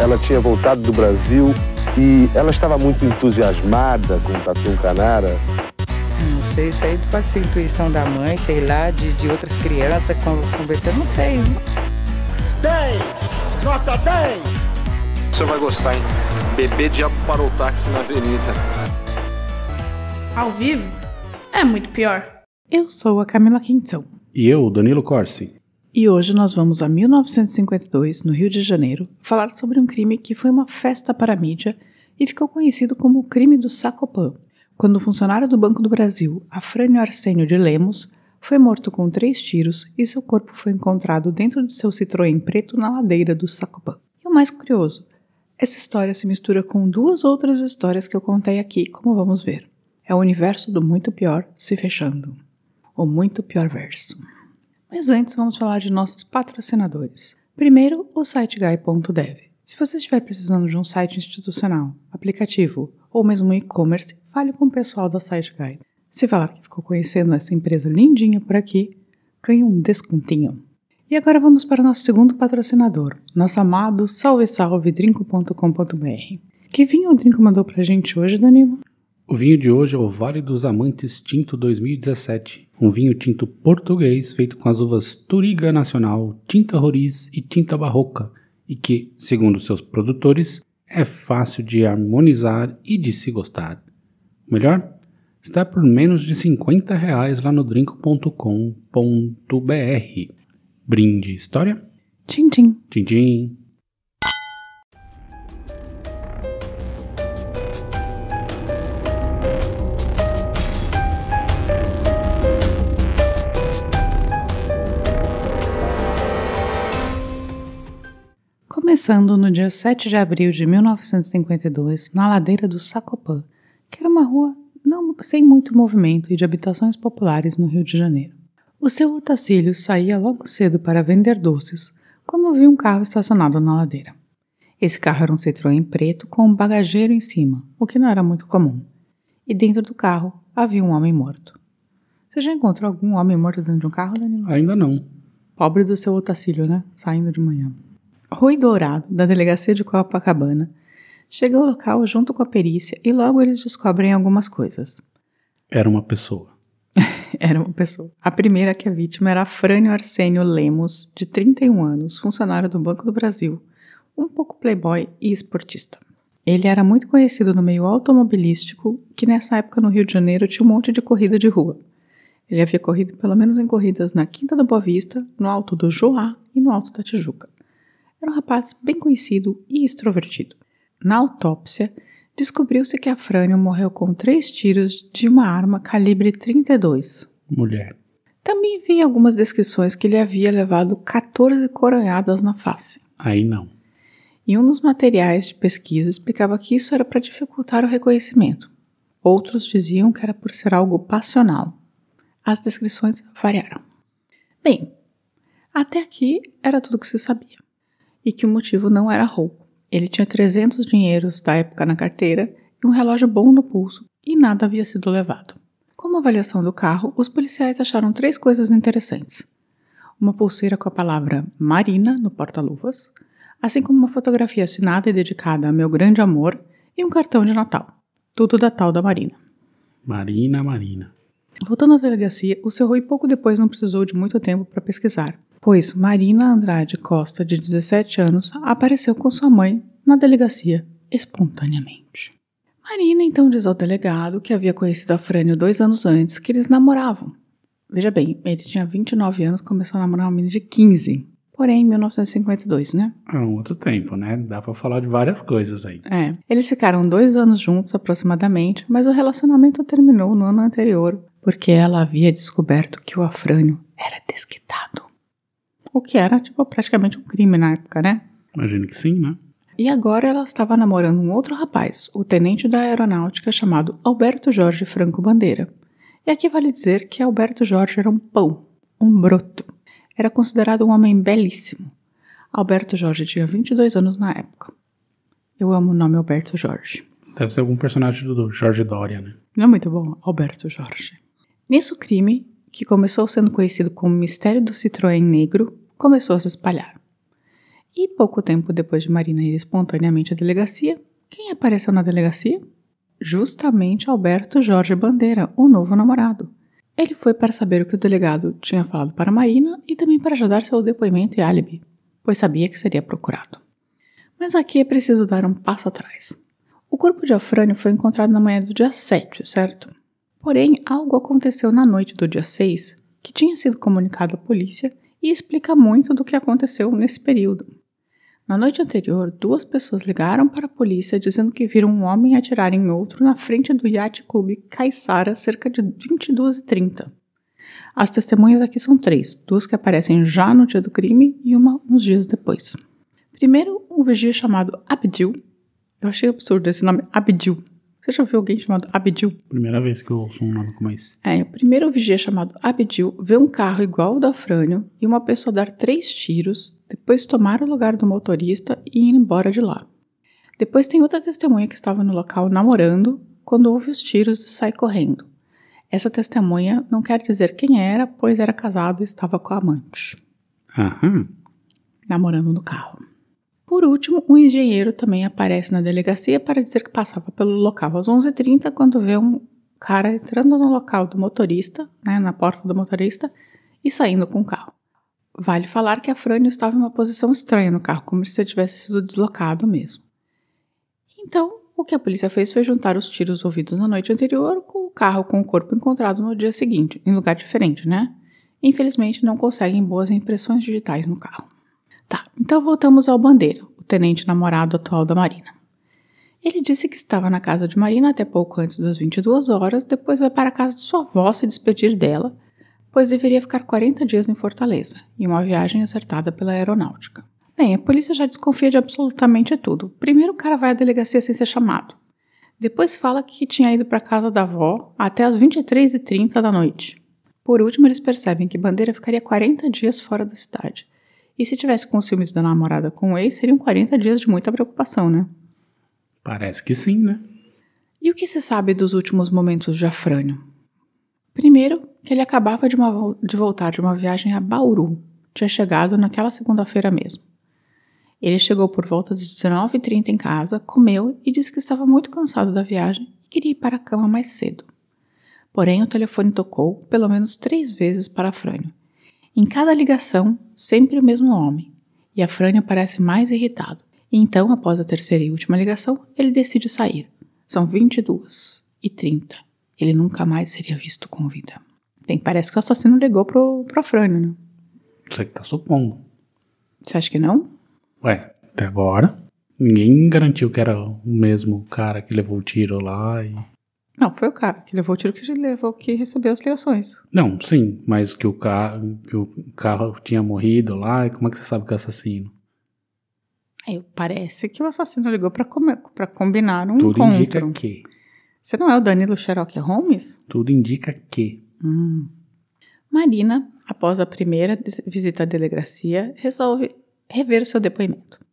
ela tinha voltado do Brasil e ela estava muito entusiasmada com o Tatu Canara. Não sei, isso aí pode ser intuição da mãe, sei lá, de outras crianças conversando, não sei. 10! Nota 10! Você vai gostar, hein? Bebê diabo parou o táxi na avenida. Ao vivo? É muito pior. Eu sou a Camila Quintão. E eu, Danilo Corsi. E hoje nós vamos a 1952, no Rio de Janeiro, falar sobre um crime que foi uma festa para a mídia e ficou conhecido como o crime do Sacopã, quando o funcionário do Banco do Brasil, Afrânio Arsênio de Lemos, foi morto com 3 tiros e seu corpo foi encontrado dentro de seu Citroën preto na ladeira do Sacopã. E o mais curioso, essa história se mistura com 2 outras histórias que eu contei aqui, como vamos ver. É o universo do muito pior se fechando. O muito pior verso. Mas antes vamos falar de nossos patrocinadores. Primeiro, o SiteGuy.dev. Se você estiver precisando de um site institucional, aplicativo ou mesmo e-commerce, fale com o pessoal da SiteGuy. Se falar que ficou conhecendo essa empresa lindinha por aqui, ganhe um descontinho. E agora vamos para o nosso segundo patrocinador, nosso amado salve Drinco.com.br. Que vinho o Drinco mandou pra gente hoje, Danilo? O vinho de hoje é o Vale dos Amantes Tinto 2017, um vinho tinto português feito com as uvas Touriga Nacional, Tinta Roriz e Tinta Barroca, e que, segundo seus produtores, é fácil de harmonizar e de se gostar. O melhor? Está por menos de R$50 lá no drinco.com.br. Brinde história? Tchim, tchim. Tchim, tchim. Começando no dia 7 de abril de 1952, na ladeira do Sacopã, que era uma rua sem muito movimento e de habitações populares no Rio de Janeiro. O seu Otacílio saía logo cedo para vender doces quando viu um carro estacionado na ladeira. Esse carro era um Citroën preto com um bagageiro em cima, o que não era muito comum. E dentro do carro havia um homem morto. Você já encontrou algum homem morto dentro de um carro, Danilo? Ainda não. Pobre do seu Otacílio, né? Saindo de manhã. Rui Dourado, da delegacia de Copacabana, chega ao local junto com a perícia e logo eles descobrem algumas coisas. Era uma pessoa. Era uma pessoa. A primeira que a vítima era Afrânio Arsênio Lemos, de 31 anos, funcionário do Banco do Brasil, um pouco playboy e esportista. Ele era muito conhecido no meio automobilístico, que nessa época no Rio de Janeiro tinha um monte de corrida de rua. Ele havia corrido pelo menos em corridas na Quinta da Boa Vista, no Alto do Joá e no Alto da Tijuca. Era um rapaz bem conhecido e extrovertido. Na autópsia, descobriu-se que Afrânio morreu com 3 tiros de uma arma calibre 32. Mulher. Também vi algumas descrições que ele havia levado 14 coronhadas na face. Aí não. E um dos materiais de pesquisa explicava que isso era para dificultar o reconhecimento. Outros diziam que era por ser algo passional. As descrições variaram. Bem, até aqui era tudo o que se sabia. E que o motivo não era roubo. Ele tinha 300 dinheiros da época na carteira e um relógio bom no pulso e nada havia sido levado. Como avaliação do carro, os policiais acharam 3 coisas interessantes. Uma pulseira com a palavra Marina no porta-luvas, assim como uma fotografia assinada e dedicada a meu grande amor e um cartão de Natal. Tudo da tal da Marina. Marina. Voltando à delegacia, o seu Rui pouco depois não precisou de muito tempo para pesquisar, pois Marina Andrade Costa, de 17 anos, apareceu com sua mãe na delegacia espontaneamente. Marina então diz ao delegado que havia conhecido Afrânio 2 anos antes, que eles namoravam. Veja bem, ele tinha 29 anos e começou a namorar uma menina de 15. Porém, em 1952, né? É um outro tempo, né? Dá pra falar de várias coisas aí. Eles ficaram 2 anos juntos aproximadamente, mas o relacionamento terminou no ano anterior, porque ela havia descoberto que o Afrânio era desquitado. O que era, praticamente um crime na época, né? Imagino que sim, né? E agora ela estava namorando um outro rapaz, o tenente da aeronáutica chamado Alberto Jorge Franco Bandeira. E aqui vale dizer que Alberto Jorge era um pão, um broto. Era considerado um homem belíssimo. Alberto Jorge tinha 22 anos na época. Eu amo o nome Alberto Jorge. Deve ser algum personagem do Jorge Doria, né? Não é muito bom? Alberto Jorge. Nisso o crime, que começou sendo conhecido como Mistério do Citroën Negro, começou a se espalhar. E pouco tempo depois de Marina ir espontaneamente à delegacia, quem apareceu na delegacia? Justamente Alberto Jorge Bandeira, o novo namorado. Ele foi para saber o que o delegado tinha falado para Marina e também para ajudar seu depoimento e álibi, pois sabia que seria procurado. Mas aqui é preciso dar um passo atrás. O corpo de Afrânio foi encontrado na manhã do dia 7, certo? Porém, algo aconteceu na noite do dia 6 que tinha sido comunicado à polícia e explica muito do que aconteceu nesse período. Na noite anterior, 2 pessoas ligaram para a polícia dizendo que viram um homem atirar em outro na frente do Yacht Clube Caiçara cerca de 22h30. As testemunhas aqui são 3, 2 que aparecem já no dia do crime e uma uns dias depois. Primeiro, um vigia chamado Abdil. Eu achei absurdo esse nome, Abdil. Você já ouviu alguém chamado Abdil? Primeira vez que eu ouço um nome como esse. O primeiro vigia chamado Abdil vê um carro igual ao do Afrânio e uma pessoa dar 3 tiros, depois tomar o lugar do motorista e ir embora de lá. Depois tem outra testemunha que estava no local namorando quando ouve os tiros e sai correndo. Essa testemunha não quer dizer quem era, pois era casado e estava com a amante. Aham. Namorando no carro. Por último, um engenheiro também aparece na delegacia para dizer que passava pelo local às 11h30 quando vê um cara entrando no local do motorista, na porta do motorista, e saindo com o carro. Vale falar que Afrânio estava em uma posição estranha no carro, como se ele tivesse sido deslocado mesmo. Então, o que a polícia fez foi juntar os tiros ouvidos na noite anterior com o carro com o corpo encontrado no dia seguinte, em lugar diferente, né? Infelizmente, não conseguem boas impressões digitais no carro. Tá, então voltamos ao Bandeira, o tenente namorado atual da Marina. Ele disse que estava na casa de Marina até pouco antes das 22 horas, depois vai para a casa de sua avó se despedir dela, pois deveria ficar 40 dias em Fortaleza, em uma viagem acertada pela aeronáutica. Bem, a polícia já desconfia de absolutamente tudo. Primeiro o cara vai à delegacia sem ser chamado. Depois fala que tinha ido para a casa da avó até as 23h30 da noite. Por último, eles percebem que Bandeira ficaria 40 dias fora da cidade. E se tivesse com ciúmes da namorada com o ex, seriam 40 dias de muita preocupação, né? Parece que sim, né? E o que se sabe dos últimos momentos de Afrânio? Primeiro, que ele acabava de voltar de uma viagem a Bauru. Tinha chegado naquela segunda-feira mesmo. Ele chegou por volta das 19h30 em casa, comeu e disse que estava muito cansado da viagem e queria ir para a cama mais cedo. Porém, o telefone tocou pelo menos 3 vezes para Afrânio. Em cada ligação, sempre o mesmo homem, e Afrânio parece mais irritado. E então, após a terceira e última ligação, ele decide sair. São 22h30. Ele nunca mais seria visto com vida. Bem, parece que o assassino ligou pro Afrânio, né? Você que tá supondo. Você acha que não? Ué, até agora, ninguém garantiu que era o mesmo cara que levou o tiro lá e... Não, foi o cara que levou o tiro que recebeu as ligações. Não, sim, mas que o carro tinha morrido lá, e como é que você sabe que é assassino? Parece que o assassino ligou pra combinar um Tudo encontro. indica que. Você não é o Danilo Sherlock Holmes? Tudo indica que. Marina, após a primeira visita à delegacia, resolve rever seu depoimento.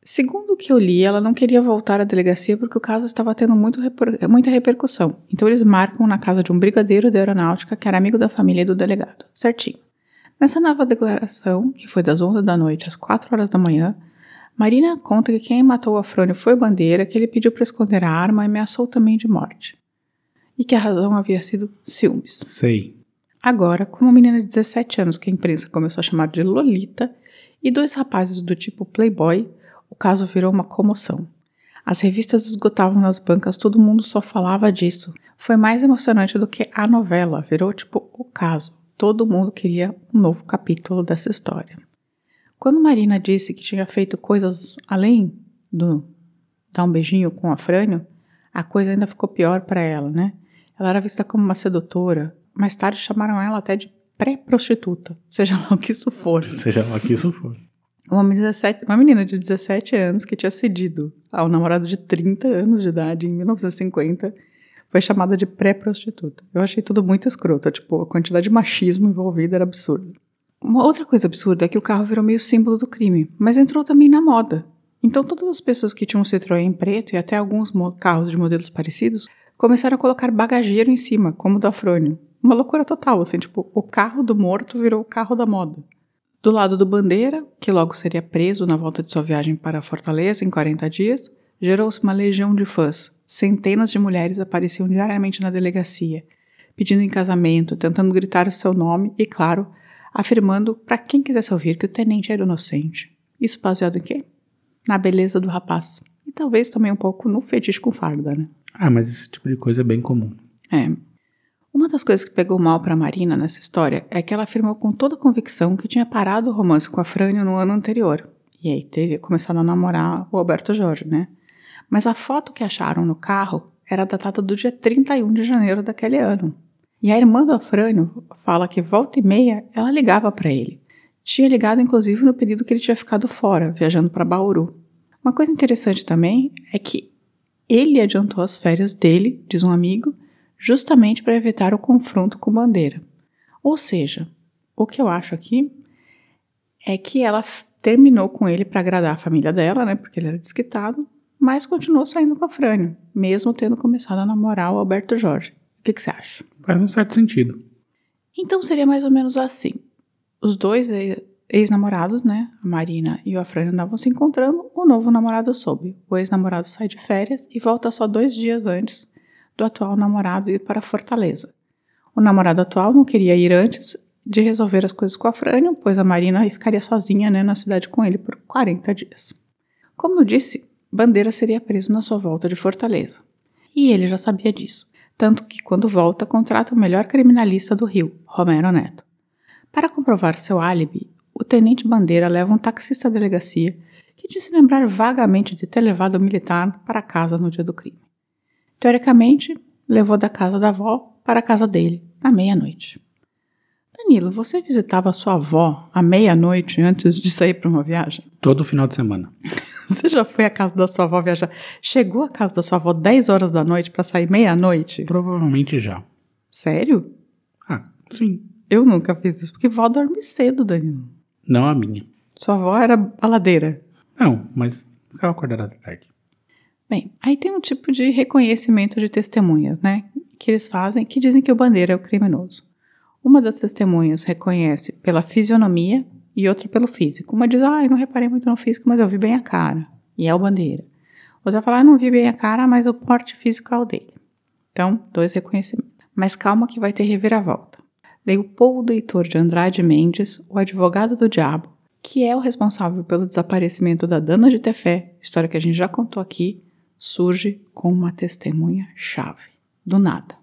Segundo o que eu li, ela não queria voltar à delegacia porque o caso estava tendo muita repercussão. Então eles marcam na casa de um brigadeiro da aeronáutica que era amigo da família do delegado. Certinho. Nessa nova declaração, que foi das 11 da noite às 4 horas da manhã, Marina conta que quem matou o Afrânio foi Bandeira, que ele pediu para esconder a arma e ameaçou também de morte. E que a razão havia sido ciúmes. Sei. Agora, com uma menina de 17 anos que a imprensa começou a chamar de Lolita e 2 rapazes do tipo Playboy, o caso virou uma comoção. As revistas esgotavam nas bancas, todo mundo só falava disso. Foi mais emocionante do que a novela, virou tipo o caso. Todo mundo queria um novo capítulo dessa história. Quando Marina disse que tinha feito coisas além do dar um beijinho com o Afrânio, a coisa ainda ficou pior para ela, né? Ela era vista como uma sedutora. Mais tarde chamaram ela até de pré-prostituta, seja lá o que isso for. Seja lá o que isso for. Uma menina de 17 anos que tinha cedido ao namorado de 30 anos de idade em 1950 foi chamada de pré-prostituta. Eu achei tudo muito escroto, tipo, a quantidade de machismo envolvida era absurda. Uma outra coisa absurda é que o carro virou meio símbolo do crime, mas entrou também na moda. Então todas as pessoas que tinham um Citroën preto e até alguns carros de modelos parecidos começaram a colocar bagageiro em cima, como o do Afrânio. Uma loucura total, assim, tipo, o carro do morto virou o carro da moda. Do lado do Bandeira, que logo seria preso na volta de sua viagem para Fortaleza em 40 dias, gerou-se uma legião de fãs. Centenas de mulheres apareciam diariamente na delegacia, pedindo em casamento, tentando gritar o seu nome e, claro, afirmando para quem quisesse ouvir que o tenente era inocente. Isso baseado em quê? Na beleza do rapaz. E talvez também um pouco no fetiche com farda, né? Ah, mas esse tipo de coisa é bem comum. É. Uma das coisas que pegou mal para Marina nessa história é que ela afirmou com toda convicção que tinha parado o romance com a Frânio no ano anterior. E aí teria começado a namorar o Alberto Jorge, né? Mas a foto que acharam no carro era datada do dia 31 de janeiro daquele ano. E a irmã do Afrânio fala que volta e meia ela ligava para ele. Tinha ligado inclusive no período que ele tinha ficado fora, viajando para Bauru. Uma coisa interessante também é que ele adiantou as férias dele, diz um amigo, justamente para evitar o confronto com Bandeira. Ou seja, o que eu acho aqui é que ela terminou com ele para agradar a família dela, né, porque ele era desquitado, mas continuou saindo com a Frânio, mesmo tendo começado a namorar o Alberto Jorge. O que você acha? Faz um certo sentido. Então seria mais ou menos assim. Os dois ex-namorados, né, a Marina e o Afrânio andavam se encontrando, o novo namorado soube. O ex-namorado sai de férias e volta só 2 dias antes do atual namorado ir para Fortaleza. O namorado atual não queria ir antes de resolver as coisas com a Frânio, pois a Marina ficaria sozinha, né, na cidade com ele por 40 dias. Como eu disse, Bandeira seria preso na sua volta de Fortaleza. E ele já sabia disso, tanto que quando volta contrata o melhor criminalista do Rio, Romero Neto. Para comprovar seu álibi, o tenente Bandeira leva um taxista à delegacia que disse lembrar vagamente de ter levado o militar para casa no dia do crime. Teoricamente, levou da casa da avó para a casa dele, à meia-noite. Danilo, você visitava a sua avó à meia-noite antes de sair para uma viagem? Todo final de semana. Você já foi à casa da sua avó viajar? Chegou à casa da sua avó 10 horas da noite para sair meia-noite? Provavelmente já. Sério? Ah, sim. Eu nunca fiz isso, porque vó dorme cedo, Danilo. Não a minha. Sua avó era baladeira? Não, mas ficava acordada à tarde. Bem, aí tem um tipo de reconhecimento de testemunhas, né? Que eles fazem, que dizem que o Bandeira é o criminoso. Uma das testemunhas reconhece pela fisionomia e outra pelo físico. Uma diz, eu não reparei muito no físico, mas eu vi bem a cara. E é o Bandeira. Outra fala, não vi bem a cara, mas o porte físico é o dele. Então, 2 reconhecimentos. Mas calma que vai ter reviravolta. Leopoldo Heitor de Andrade Mendes, o advogado do diabo, que é o responsável pelo desaparecimento da Dana de Tefé, história que a gente já contou aqui, surge com uma testemunha-chave. Do nada.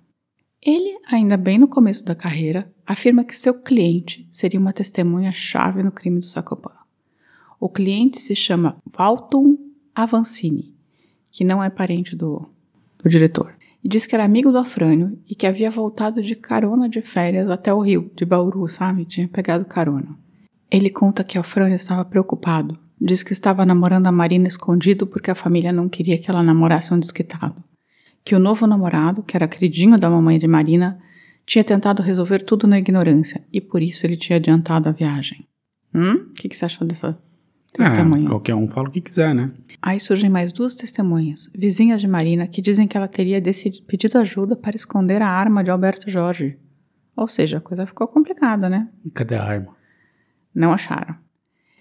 Ele, ainda bem no começo da carreira, afirma que seu cliente seria uma testemunha-chave no crime do Sacopã. O cliente se chama Walton Avancini, que não é parente do diretor, e diz que era amigo do Afrânio e que havia voltado de carona de férias até o Rio, de Bauru, sabe? Tinha pegado carona. Ele conta que o Afrânio estava preocupado, diz que estava namorando a Marina escondido porque a família não queria que ela namorasse um desquitado. Que o novo namorado, que era queridinho da mamãe de Marina, tinha tentado resolver tudo na ignorância e por isso ele tinha adiantado a viagem. O que você achou dessa testemunha? Qualquer um fala o que quiser, né? Aí surgem mais 2 testemunhas, vizinhas de Marina, que dizem que ela teria pedido ajuda para esconder a arma de Alberto Jorge. Ou seja, a coisa ficou complicada, né? E cadê a arma? Não acharam.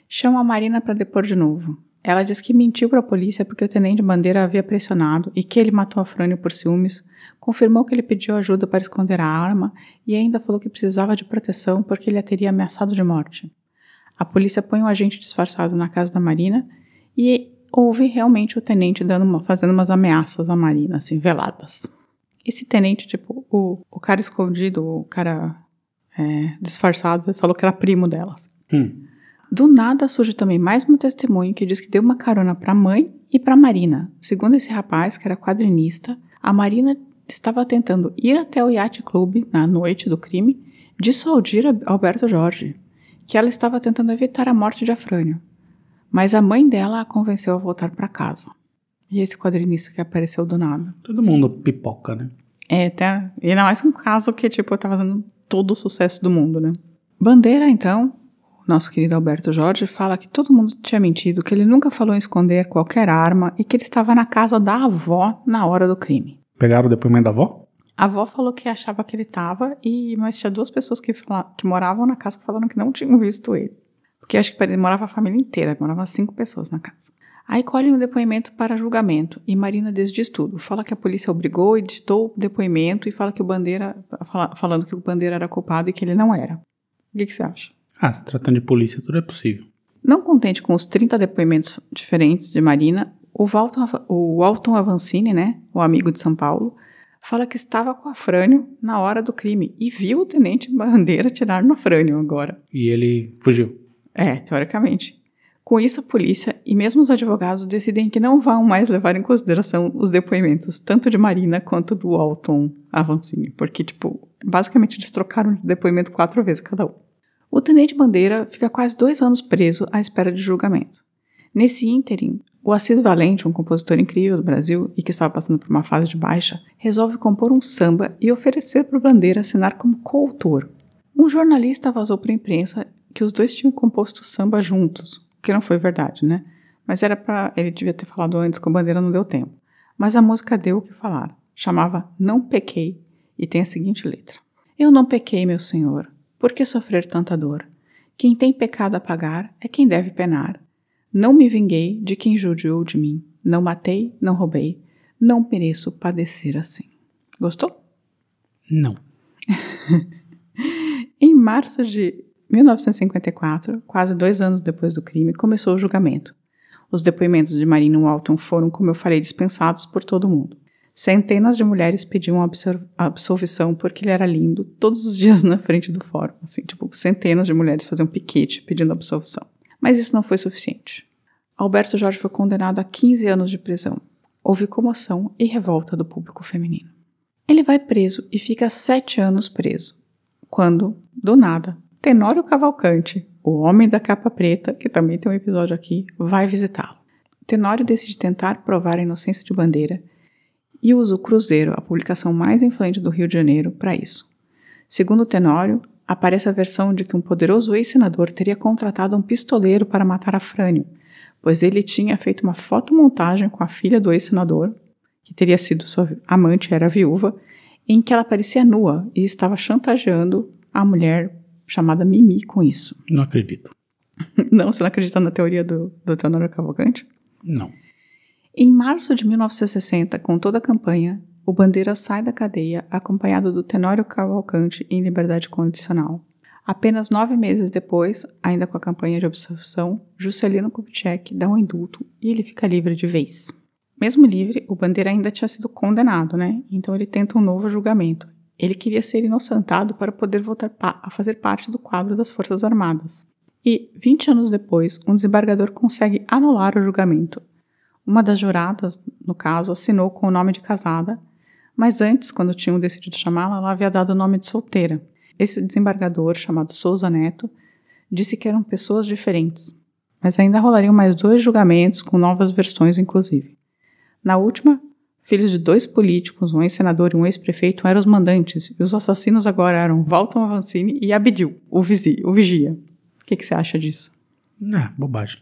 Chamam a Marina para depor de novo. Ela diz que mentiu para a polícia porque o tenente Bandeira havia pressionado e que ele matou a Frânio por ciúmes, confirmou que ele pediu ajuda para esconder a arma e ainda falou que precisava de proteção porque ele a teria ameaçado de morte. A polícia põe um agente disfarçado na casa da Marina e houve realmente o tenente fazendo umas ameaças à Marina, assim, veladas. Esse tenente, tipo, o cara escondido, o cara disfarçado, falou que era primo delas. Do nada surge também mais um testemunho que diz que deu uma carona para a mãe e para a Marina. Segundo esse rapaz, que era quadrinista, a Marina estava tentando ir até o Yacht Club na noite do crime, dissuadir Alberto Jorge, que ela estava tentando evitar a morte de Afrânio. Mas a mãe dela a convenceu a voltar para casa. E esse quadrinista que apareceu do nada. Todo mundo pipoca, né? E ainda mais um caso que, tipo, tava dando todo o sucesso do mundo, né? Bandeira, então, nosso querido Alberto Jorge, fala que todo mundo tinha mentido, que ele nunca falou em esconder qualquer arma e que ele estava na casa da avó na hora do crime. Pegaram o depoimento da avó? A avó falou que achava que ele estava, mas tinha 2 pessoas que moravam na casa que falaram que não tinham visto ele. Porque acho que morava a família inteira, moravam 5 pessoas na casa. Aí colhem um depoimento para julgamento e Marina desdiz tudo. Fala que a polícia obrigou e ditou o depoimento e fala que o Bandeira, falando que o Bandeira era culpado e que ele não era. O que você acha? Se tratando de polícia, tudo é possível. Não contente com os 30 depoimentos diferentes de Marina, o Alton Avancini, né, o amigo de São Paulo, fala que estava com a Afrânio na hora do crime e viu o tenente Bandeira atirar no Afrânio agora. E ele fugiu. Teoricamente. Com isso, a polícia e mesmo os advogados decidem que não vão mais levar em consideração os depoimentos, tanto de Marina quanto do Alton Avancini, porque, basicamente eles trocaram de depoimento 4 vezes cada um. O tenente Bandeira fica quase 2 anos preso à espera de julgamento. Nesse ínterim, o Assis Valente, um compositor incrível do Brasil e que estava passando por uma fase de baixa, resolve compor um samba e oferecer para o Bandeira assinar como coautor. Um jornalista vazou para a imprensa que os dois tinham composto samba juntos, que não foi verdade, né? Mas ele devia ter falado antes que o Bandeira não deu tempo. Mas a música deu o que falar. Chamava Não Pequei e tem a seguinte letra. Eu não pequei, meu senhor, por que sofrer tanta dor? Quem tem pecado a pagar é quem deve penar. Não me vinguei de quem judiou de mim. Não matei, não roubei. Não mereço padecer assim. Gostou? Não. Em março de 1954, quase 2 anos depois do crime, começou o julgamento. Os depoimentos de Marina e Alton foram, como eu falei, dispensados por todo mundo. Centenas de mulheres pediam absolvição porque ele era lindo, todos os dias na frente do fórum. Centenas de mulheres faziam piquete pedindo absolvição. Mas isso não foi suficiente. Alberto Jorge foi condenado a 15 anos de prisão. Houve comoção e revolta do público feminino. Ele vai preso e fica 7 anos preso, quando, do nada, Tenório Cavalcante, o homem da capa preta, que também tem um episódio aqui, vai visitá-lo. Tenório decide tentar provar a inocência de Bandeira e usa o Cruzeiro, a publicação mais influente do Rio de Janeiro, para isso. Segundo Tenório, aparece a versão de que um poderoso ex-senador teria contratado um pistoleiro para matar Afrânio, pois ele tinha feito uma fotomontagem com a filha do ex-senador, que teria sido sua amante, era viúva, em que ela parecia nua e estava chantageando a mulher chamada Mimi com isso. Não acredito. Não? Você não acredita na teoria do Tenório Cavalcante? Não. Em março de 1960, com toda a campanha, o Bandeira sai da cadeia acompanhado do Tenório Cavalcante em liberdade condicional. Apenas 9 meses depois, ainda com a campanha de absolvição, Juscelino Kubitschek dá um indulto e ele fica livre de vez. Mesmo livre, o Bandeira ainda tinha sido condenado, né? Então ele tenta um novo julgamento. Ele queria ser inocentado para poder voltar a fazer parte do quadro das Forças Armadas. E, 20 anos depois, um desembargador consegue anular o julgamento. Uma das juradas, no caso, assinou com o nome de casada, mas antes, quando tinham decidido chamá-la, ela havia dado o nome de solteira. Esse desembargador, chamado Souza Neto, disse que eram pessoas diferentes, mas ainda rolariam mais 2 julgamentos, com novas versões, inclusive. Na última, filhos de 2 políticos, um ex-senador e um ex-prefeito, eram os mandantes, e os assassinos agora eram Walton Avancini e Abdil, o vigia. O que você acha disso? Bobagem.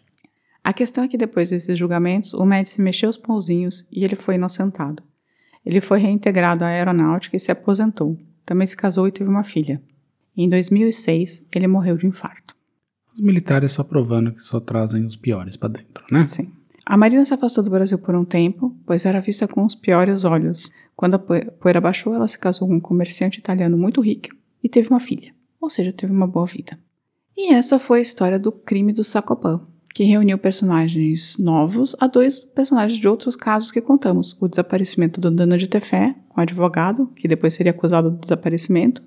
A questão é que depois desses julgamentos, o Médici mexeu os pauzinhos e ele foi inocentado. Ele foi reintegrado à aeronáutica e se aposentou. Também se casou e teve uma filha. Em 2006, ele morreu de infarto. Os militares só provando que só trazem os piores pra dentro, né? Sim. A Marina se afastou do Brasil por um tempo, pois era vista com os piores olhos. Quando a poeira baixou, ela se casou com um comerciante italiano muito rico e teve uma filha. Ou seja, teve uma boa vida. E essa foi a história do crime do Sacopã, que reuniu personagens novos a 2 personagens de outros casos que contamos. O desaparecimento do Dana de Tefé, com o advogado, que depois seria acusado do desaparecimento,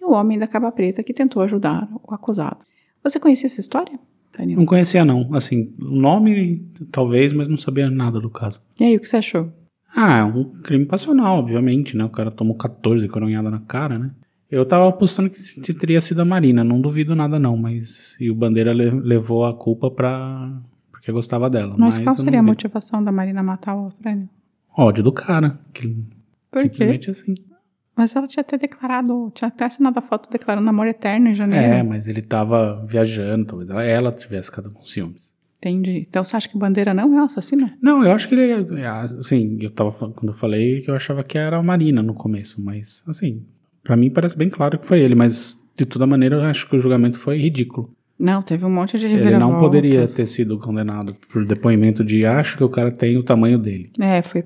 e o homem da capa preta, que tentou ajudar o acusado. Você conhecia essa história, Daniel? Não conhecia, não. Assim, o nome, talvez, mas não sabia nada do caso. E aí, o que você achou? É um crime passional, obviamente, né? O cara tomou 14 coronhadas na cara, né? Eu tava apostando que teria sido a Marina, não duvido nada não, mas... E o Bandeira levou a culpa porque gostava dela. Mas qual seria a motivação da Marina matar o Afrânio? Ódio do cara. Por simplesmente quê? Assim. Mas ela tinha até assinado a foto declarando amor eterno em janeiro. Mas ele tava viajando, talvez ela tivesse ficado com ciúmes. Entendi. Então você acha que o Bandeira não é um assassino? Não, eu acho que ele... Assim, quando eu falei que eu achava que era a Marina no começo, mas assim... Pra mim parece bem claro que foi ele, mas de toda maneira eu acho que o julgamento foi ridículo. Não, teve um monte de Ele reviravoltas. não poderia ter sido condenado por depoimento de acho que o cara tem o tamanho dele.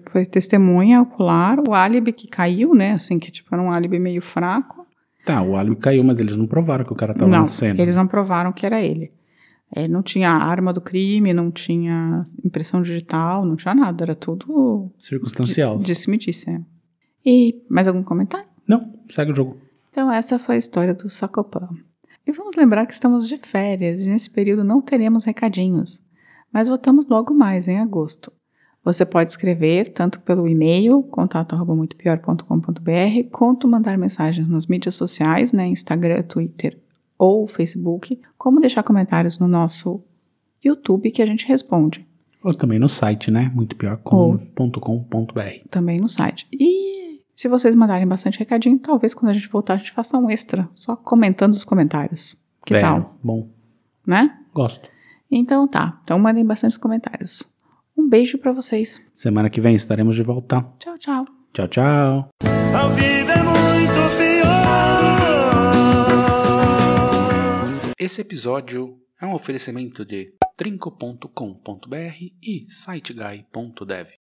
Foi testemunha ocular, o álibi que caiu, né? Assim, que tipo, era um álibi meio fraco. Tá, o álibi caiu, mas eles não provaram que o cara tava na cena. Não, eles não provaram que era ele. Não tinha arma do crime, não tinha impressão digital, não tinha nada, era tudo... Circunstancial. Disse-me-disse, E mais algum comentário? Não, segue o jogo. Então essa foi a história do Sacopan. E vamos lembrar que estamos de férias e nesse período não teremos recadinhos, mas voltamos logo mais em agosto. Você pode escrever tanto pelo e-mail, contato@muitopior.com.br, quanto mandar mensagens nas mídias sociais, né, Instagram, Twitter ou Facebook, como deixar comentários no nosso YouTube que a gente responde. Ou também no site, né, muitopior.com.br. Também no site. E se vocês mandarem bastante recadinho, talvez quando a gente voltar a gente faça um extra, só comentando os comentários. Que tal? Bom. Né? Gosto. Então tá, então mandem bastante comentários. Um beijo pra vocês. Semana que vem estaremos de volta. Tchau, tchau. Tchau, tchau. A vida é muito pior. Esse episódio é um oferecimento de trinco.com.br e siteguy.dev.